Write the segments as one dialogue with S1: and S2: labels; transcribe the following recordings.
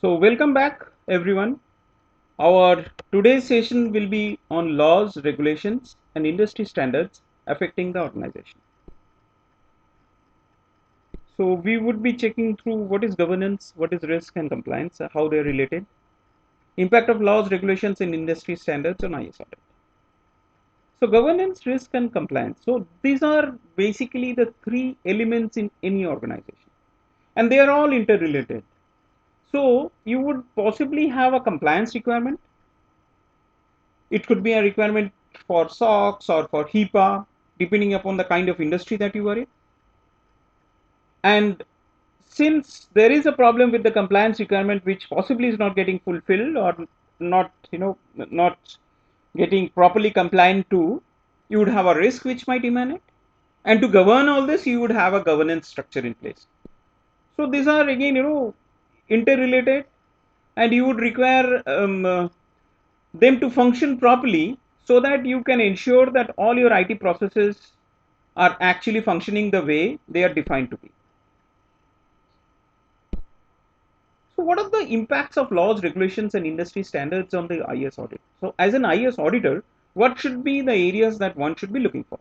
S1: So welcome back everyone. Our today's session will be on laws, regulations and industry standards affecting the organization. So we would be checking through what is governance, what is risk and compliance, how they are related, impact of laws, regulations and industry standards on IS audit. So governance, risk and compliance. So these are basically the three elements in any organization and they are all interrelated. So you would possibly have a compliance requirement. It could be a requirement for SOX or for HIPAA, depending upon the kind of industry that you are in. And since there is a problem with the compliance requirement, which possibly is not getting fulfilled or not, not getting properly compliant to, you would have a risk which might emanate. And to govern all this, you would have a governance structure in place. So these are again, interrelated, and you would require them to function properly so that you can ensure that all your IT processes are actually functioning the way they are defined to be. So what are the impacts of laws, regulations and industry standards on the IS audit? So as an IS auditor, what should be the areas that one should be looking for?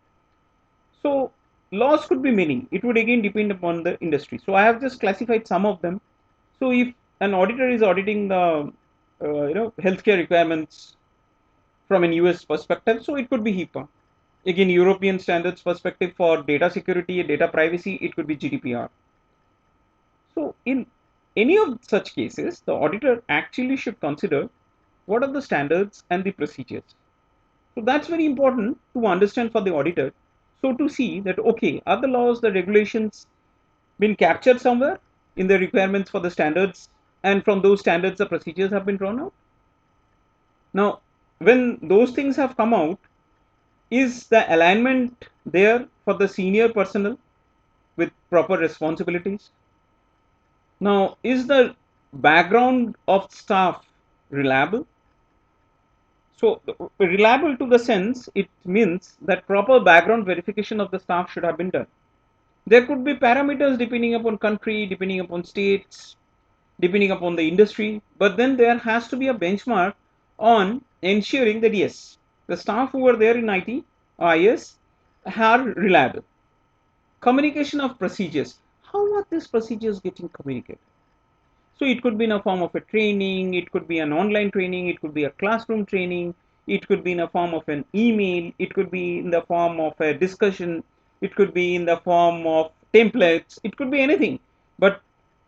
S1: So laws could be many. It would again depend upon the industry. So I have just classified some of them. So if an auditor is auditing the healthcare requirements from an US perspective, so it could be HIPAA. Again, European standards perspective for data security, data privacy, it could be GDPR. So in any of such cases, the auditor actually should consider what are the standards and the procedures. So that's very important to understand for the auditor. So to see that, okay, are the laws, the regulations been captured somewhere in the requirements for the standards, and from those standards, the procedures have been drawn out. Now, when those things have come out, is the alignment there for the senior personnel with proper responsibilities? Now, is the background of staff reliable? So, reliable to the sense, it means that proper background verification of the staff should have been done. There could be parameters depending upon country, depending upon states, depending upon the industry, but then there has to be a benchmark on ensuring that yes, the staff who are there in IT or IS are reliable. Communication of procedures. How are these procedures getting communicated? So it could be in a form of a training, it could be an online training, it could be a classroom training, it could be in a form of an email, it could be in the form of a discussion, it could be in the form of templates, it could be anything. But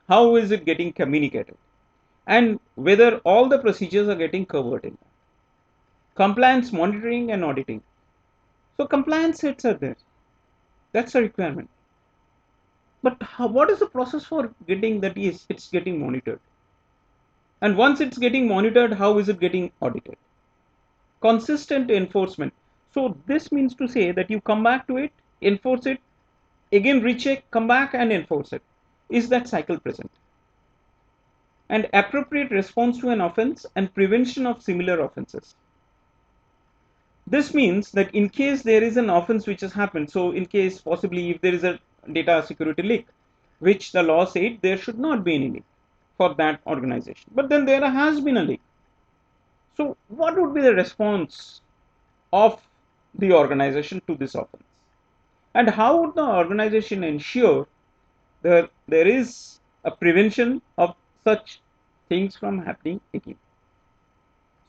S1: how is it getting communicated? And whether all the procedures are getting covered in that. Compliance monitoring and auditing. So compliance sets are there. That's a requirement. But what is the process for getting that is it's getting monitored? And once it's getting monitored, how is it getting audited? Consistent enforcement. So this means to say that you come back to it, enforce it, again recheck, come back and enforce it. Is that cycle present? And appropriate response to an offense and prevention of similar offenses. This means that in case there is an offense which has happened, so in case possibly if there is a data security leak, which the law said there should not be any leak for that organization, but then there has been a leak. So what would be the response of the organization to this offense? And how would the organization ensure that there is a prevention of such things from happening again?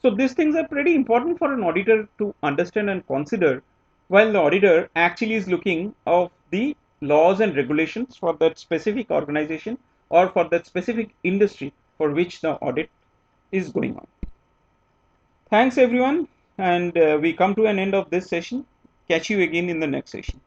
S1: So these things are pretty important for an auditor to understand and consider while the auditor actually is looking of the laws and regulations for that specific organization or for that specific industry for which the audit is going on. Thanks everyone, and we come to an end of this session. Catch you again in the next session.